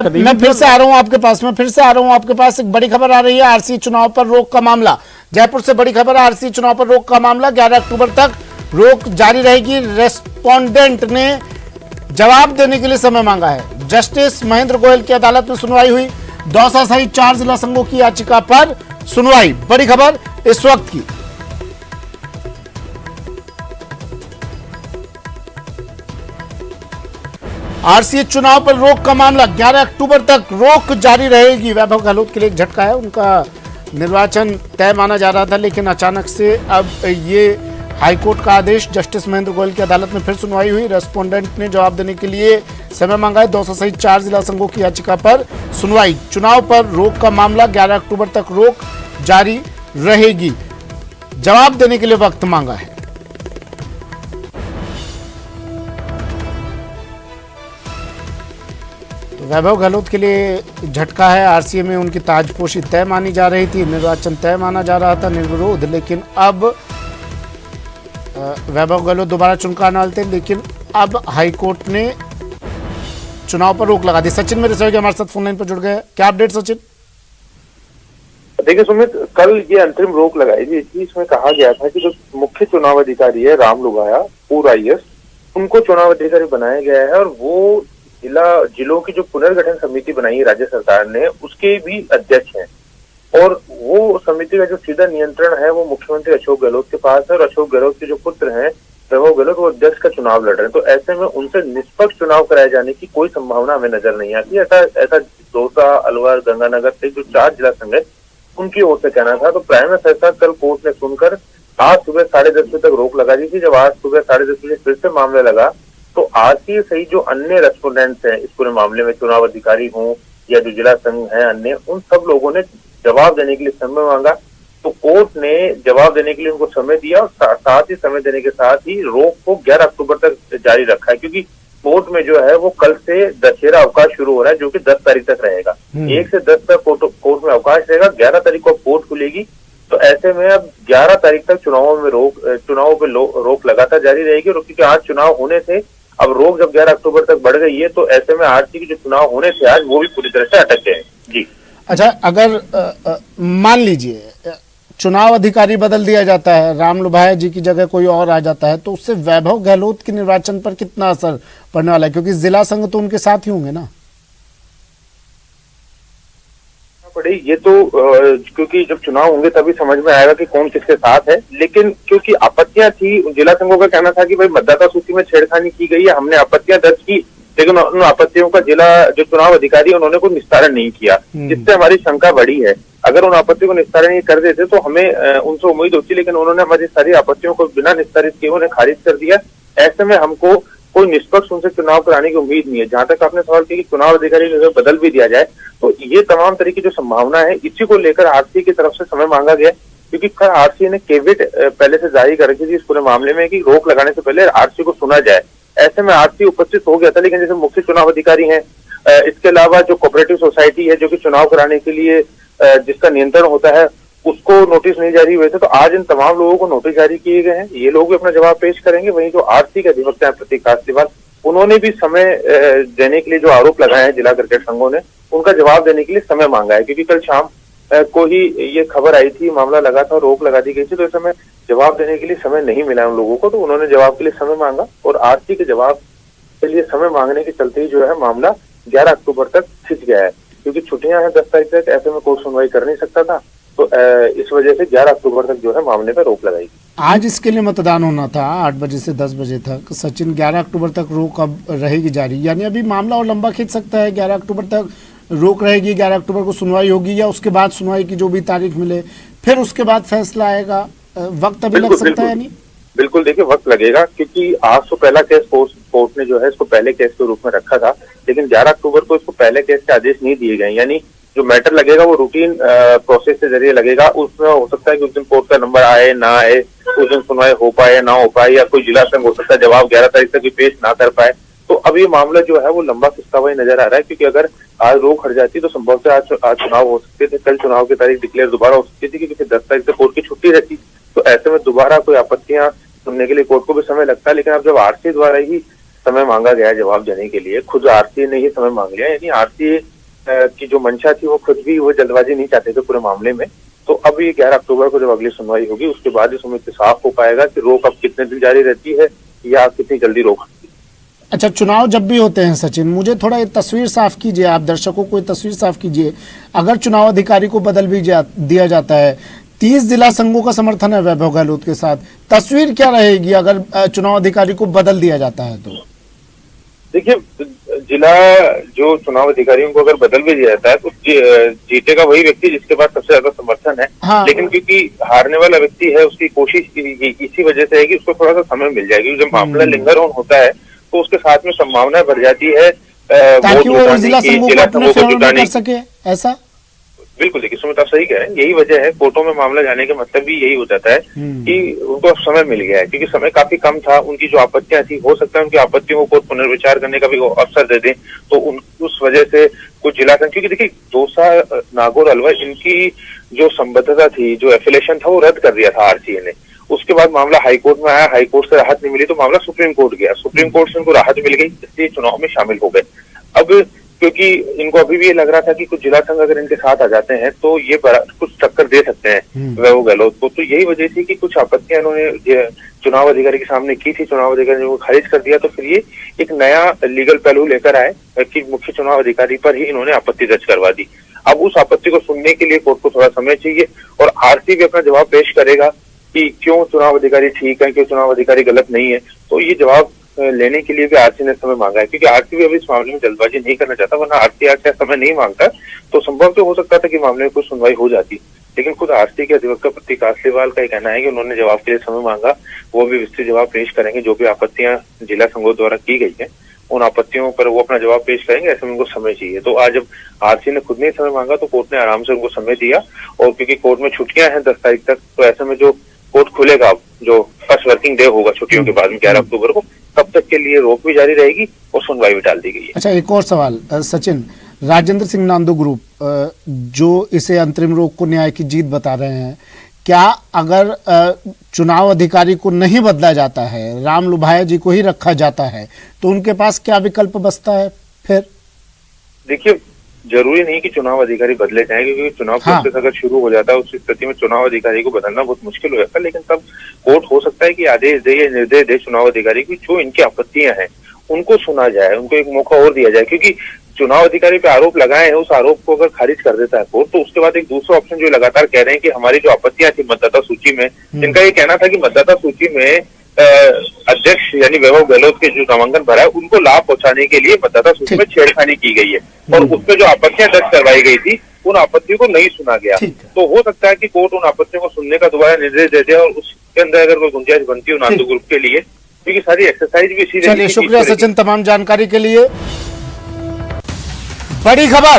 मैं फिर से आ रहा हूं आपके पास एक बड़ी खबर आ रही है। आरसी चुनाव पर रोक का मामला, जयपुर से बड़ी खबर है। आरसी चुनाव पर रोक का मामला 11 अक्टूबर तक रोक जारी रहेगी। रेस्पोंडेंट ने जवाब देने के लिए समय मांगा है। जस्टिस महेंद्र गोयल की अदालत में सुनवाई हुई। दौसा सहित 4 जिला संघों की याचिका पर सुनवाई। बड़ी खबर इस वक्त की। आरसीए चुनाव पर रोक का मामला, 11 अक्टूबर तक रोक जारी रहेगी। वैभव गहलोत के लिए एक झटका है। उनका निर्वाचन तय माना जा रहा था, लेकिन अचानक से अब ये हाईकोर्ट का आदेश। जस्टिस महेंद्र गोयल की अदालत में फिर सुनवाई हुई। रेस्पोंडेंट ने जवाब देने के लिए समय मांगा है। 200 सहित 4 जिला संघों की याचिका पर सुनवाई। चुनाव पर रोक का मामला, 11 अक्टूबर तक रोक जारी रहेगी। जवाब देने के लिए वक्त मांगा है। वैभव गहलोत के लिए झटका है। आरसीए में उनकी ताजपोशी तय मानी जा रही थी, निर्वाचन तय माना जा रहा था निर्विरोध, लेकिन अब वैभव गहलोत दोबारा चुनकर डालते, लेकिन अब हाईकोर्ट ने चुनाव पर रोक लगा दी। सचिन मेरे सहयोगी हमारे साथ फोन लाइन पर जुड़ गए। क्या अपडेट सचिन? देखिए सुमित, कल ये अंतरिम रोक लगाई गई थी। इसमें कहा गया था कि जो मुख्य चुनाव अधिकारी है राम लुगाया, पूर्व IAS, उनको चुनाव अधिकारी बनाया गया है और वो जिलों की जो पुनर्गठन समिति बनाई है राज्य सरकार ने, उसके भी अध्यक्ष हैं। और वो समिति का जो सीधा नियंत्रण है वो मुख्यमंत्री अशोक गहलोत के पास है। और अशोक गहलोत के जो पुत्र हैं वैभव गहलोत, वो अध्यक्ष का चुनाव लड़ रहे हैं। तो ऐसे में उनसे निष्पक्ष चुनाव कराए जाने की कोई संभावना हमें नजर नहीं आती। ऐसा दौसा, अलवर, गंगानगर से जो 4 जिला संघ है उनकी ओर से कहना था। तो प्राइम फैसला कल कोर्ट ने सुनकर आज सुबह 10:30 बजे तक रोक लगा दी थी। जब आज सुबह 10:30 बजे फिर से मामला लगा तो आरसीए सही जो अन्य रेस्पोंडेंट्स हैं इस पूरे मामले में, चुनाव अधिकारी हों या जो जिला संघ है अन्य, उन सब लोगों ने जवाब देने के लिए समय मांगा। तो कोर्ट ने जवाब देने के लिए उनको समय दिया और साथ ही समय देने के साथ ही रोक को 11 अक्टूबर तक जारी रखा है। क्योंकि कोर्ट में जो है वो कल से दशहरा अवकाश शुरू हो रहा है, जो कि 10 तारीख तक रहेगा। 1 से 10 तक कोर्ट में अवकाश रहेगा। 11 तारीख को कोर्ट खुलेगी। तो ऐसे में अब 11 तारीख तक चुनावों पे रोक लगातार जारी रहेगी। और क्योंकि आज चुनाव होने थे, अब रोक जब 11 अक्टूबर तक बढ़ गई है, तो ऐसे में आरसी के जो चुनाव होने थे आज, वो भी पूरी तरह से अटक गए। जी अच्छा, अगर मान लीजिए चुनाव अधिकारी बदल दिया जाता है, राम लुभाया जी की जगह कोई और आ जाता है, तो उससे वैभव गहलोत के निर्वाचन पर कितना असर पड़ने वाला है? क्योंकि जिला संघ तो उनके साथ ही होंगे ना। पड़े ये तो क्योंकि जब चुनाव होंगे तभी समझ में आएगा कि कौन किसके साथ है। लेकिन क्योंकि आपत्तियां थी, जिला संघों का कहना था कि भाई मतदाता सूची में छेड़खानी की गई है, हमने आपत्तियां दर्ज की, लेकिन उन आपत्तियों का जिला जो चुनाव अधिकारी उन्होंने कोई निस्तारण नहीं किया, जिससे हमारी शंका बढ़ी है। अगर उन आपत्तियों को निस्तारण नहीं कर देते तो हमें उनसे उम्मीद होती, लेकिन उन्होंने हमारी सारी आपत्तियों को बिना निस्तारित किए उन्हें खारिज कर दिया। ऐसे में हमको कोई निष्पक्ष उनसे चुनाव कराने की उम्मीद नहीं है। जहां तक आपने सवाल किया कि चुनाव अधिकारी अगर बदल भी दिया जाए, तो ये तमाम तरह की जो संभावना है, इसी को लेकर आरसी की तरफ से समय मांगा गया। क्योंकि कल आरसी ने केविट पहले से जारी कर रखी थी इस पूरे मामले में कि रोक लगाने से पहले आरसी को सुना जाए। ऐसे में आरसी उपस्थित हो गया था, लेकिन जैसे मुख्य चुनाव अधिकारी हैं, इसके अलावा जो कोऑपरेटिव सोसाइटी है जो कि चुनाव कराने के लिए जिसका नियंत्रण होता है, उसको नोटिस नहीं जारी हुए थे। तो आज इन तमाम लोगों को नोटिस जारी किए गए हैं। ये लोग भी अपना जवाब पेश करेंगे। वहीं जो आरसी के अधिवक्ता हैं प्रतीक कासलीवाल, उन्होंने भी समय देने के लिए जो आरोप लगाए हैं जिला क्रिकेट संघों ने, उनका जवाब देने के लिए समय मांगा है। क्योंकि कल शाम को ही ये खबर आई थी, मामला लगा था, रोक लगा दी गई थी, तो इस समय जवाब देने के लिए समय नहीं मिला उन लोगों को। तो उन्होंने जवाब के लिए समय मांगा और आरसी के जवाब के लिए समय मांगने के चलते ही जो है मामला 11 अक्टूबर तक खिंच गया है। क्योंकि छुट्टियां हैं 10 तारीख तक, ऐसे में कोई सुनवाई कर नहीं सकता था। तो इस वजह से 11 अक्टूबर तक जो है मामले पर रोक लगाई। आज इसके लिए मतदान होना था 8 बजे से 10 बजे तक। सचिन, 11 अक्टूबर तक रोक अब रहेगी जारी, यानी अभी मामला और लंबा खींच सकता है। 11 अक्टूबर तक रोक रहेगी, 11 अक्टूबर को सुनवाई होगी, या उसके बाद सुनवाई की जो भी तारीख मिले फिर उसके बाद फैसला आएगा। वक्त अभी लग सकता है या नहीं? बिल्कुल, देखिए वक्त लगेगा। क्योंकि आज तो पहला केस कोर्ट ने जो है इसको पहले केस के रूप में रखा था, लेकिन 11 अक्टूबर को इसको पहले केस के आदेश नहीं दिए गए। यानी जो मैटर लगेगा वो रूटीन प्रोसेस के जरिए लगेगा। उसमें हो सकता है कि उस दिन कोर्ट का नंबर आए ना आए, उस दिन सुनवाई हो पाए ना हो पाए, या कोई जिला संघ हो सकता है जवाब 11 तारीख तक भी पेश ना कर पाए। तो अब ये मामला जो है वो लंबा खिंचता हुआ नजर आ रहा है। क्योंकि अगर आज रोक हट जाती तो संभव से आज चुनाव हो सकते थे, कल चुनाव की तारीख डिक्लेयर दोबारा हो सकती थी, क्योंकि 10 तारीख से कोर्ट की छुट्टी रहती। तो ऐसे में दोबारा कोई आपत्तियां सुनने के लिए कोर्ट को भी समय लगता है। लेकिन अब जब आरसी द्वारा ही समय मांगा गया जवाब देने के लिए। खुद आरसीए ने ही समय मांग लिया, यानी आरसीए की जो मंशा थी वो खुद भी वो जल्दबाजी नहीं चाहते थे पूरे मामले में। तो अब ये 11 अक्टूबर को जब अगली सुनवाई होगी उसके बाद इस उम्मीद से साफ हो पाएगा कि रोक अब कितने दिन जारी रहती है या कितनी जल्दी रोक। अच्छा, चुनाव जब भी होते हैं सचिन, मुझे थोड़ा ये तस्वीर साफ कीजिए, आप दर्शकों को ये तस्वीर साफ कीजिए। अगर चुनाव अधिकारी को बदल भी दिया जाता है, 30 जिला संघों का समर्थन है वैभव गहलोत के साथ, तस्वीर क्या रहेगी अगर चुनाव अधिकारी को बदल दिया जाता है तो? देखिए, जिला जो चुनाव अधिकारियों को अगर बदल भी दिया जाता है तो जीतेगा वही व्यक्ति जिसके पास सबसे ज्यादा समर्थन है। हाँ। लेकिन क्योंकि हारने वाला व्यक्ति है, उसकी कोशिश इसी वजह से है कि उसको थोड़ा सा समय मिल जाएगी। जब मामला लिंगर ऑन होता है तो उसके साथ में संभावना बढ़ जाती है ताकि वो जिला संघों को अपने फेवर में कर सके, ऐसा? बिल्कुल, देखिए सुमित, आप सही कह रहे हैं। यही वजह है, कोर्टों में मामला जाने का मतलब भी यही हो जाता है कि उनको समय मिल गया है, क्योंकि समय काफी कम था। उनकी जो आपत्तियां थी, हो सकता है उनकी आपत्तियों को कोर्ट पुनर्विचार करने का भी अवसर दे दें, तो उस वजह से कुछ जिला संघ, क्योंकि देखिए दौसा, नागौर, अलवर, इनकी जो संबद्धता थी, जो एफिलेशन था, वो रद्द कर दिया था आरसीए ने। उसके बाद मामला हाईकोर्ट में आया, हाईकोर्ट से राहत नहीं मिली तो मामला सुप्रीम कोर्ट गया, सुप्रीम कोर्ट से उनको राहत मिल गई, इसलिए चुनाव में शामिल हो गए। अब क्योंकि इनको अभी भी ये लग रहा था कि कुछ जिला संघ अगर इनके साथ आ जाते हैं तो ये कुछ टक्कर दे सकते हैं वैभव गहलोत को, तो यही वजह थी कि कुछ आपत्तियां इन्होंने चुनाव अधिकारी के सामने की थी, चुनाव अधिकारी ने वो खारिज कर दिया। तो फिर ये एक नया लीगल पहलू लेकर आए कि मुख्य चुनाव अधिकारी पर ही इन्होंने आपत्ति दर्ज करवा दी। अब उस आपत्ति को सुनने के लिए कोर्ट को थोड़ा समय चाहिए और आरसी भी अपना जवाब पेश करेगा कि क्यों चुनाव अधिकारी ठीक है, क्यों चुनाव अधिकारी गलत नहीं है। तो ये जवाब लेने के लिए भी आरसी ने समय मांगा है, क्योंकि आरसी भी अभी इस मामले में जल्दबाजी नहीं करना चाहता, वरना आरसी आरसी समय नहीं मांगता तो संभव तो हो सकता था कि मामले में कुछ सुनवाई हो जाती। लेकिन खुद आरसी के अधिवक्ता प्रतीक आसलीवाल का कहना है कि उन्होंने जवाब के लिए समय मांगा, वो भी विस्तृत जवाब पेश करेंगे। जो भी आपत्तियां जिला संघों द्वारा की गई है उन आपत्तियों पर वो अपना जवाब पेश करेंगे, ऐसे में उनको समय चाहिए। तो आज जब आरसी ने खुद ने समय मांगा तो कोर्ट ने आराम से उनको समय दिया, और क्योंकि कोर्ट में छुट्टियां हैं 10 तारीख तक, तो ऐसे में जो कोर्ट खुलेगा, जो फर्स्ट वर्किंग डे होगा छुट्टियों के बाद में 11 अक्टूबर को, तब तक के लिए रोक भी जारी रहेगी और सुनवाई भी टाल दी गई है। अच्छा, एक और सवाल सचिन, राजेंद्र सिंह नांदू ग्रुप जो इसे अंतरिम रोक को न्याय की जीत बता रहे हैं, क्या अगर चुनाव अधिकारी को नहीं बदला जाता है, राम लुभाया जी को ही रखा जाता है, तो उनके पास क्या विकल्प बचता है फिर? देखिए, जरूरी नहीं कि चुनाव अधिकारी बदले जाएं, क्योंकि चुनाव प्रोसेस अगर शुरू हो जाता है उस स्थिति में चुनाव अधिकारी को बदलना बहुत मुश्किल हो जाता है। लेकिन तब कोर्ट हो सकता है कि आदेश दे या निर्देश दे चुनाव अधिकारी की, जो इनकी आपत्तियां हैं उनको सुना जाए, उनको एक मौका और दिया जाए। क्योंकि चुनाव अधिकारी पे आरोप लगाए हैं, उस आरोप को अगर खारिज कर देता है कोर्ट, तो उसके बाद एक दूसरा ऑप्शन जो लगातार कह रहे हैं कि हमारी जो आपत्तियां थी मतदाता सूची में, जिनका ये कहना था कि मतदाता सूची में अध्यक्ष यानी वैभव गहलोत के जो नामांकन भरा है उनको लाभ पहुंचाने के लिए मतदाता सूची में छेड़खानी की गई है, और उसमें जो आपत्तियां दर्ज करवाई गई थी उन आपत्तियों को नहीं सुना गया। तो हो सकता है कि कोर्ट उन आपत्तियों को सुनने का दोबारा निर्देश दे दे, और उसके अंदर अगर कोई गुंजाइश बनती हो नांदू ग्रुप के लिए, क्योंकि सारी एक्सरसाइज भी इसी। चलिए, शुक्रिया सचिन तमाम जानकारी के लिए। बड़ी खबर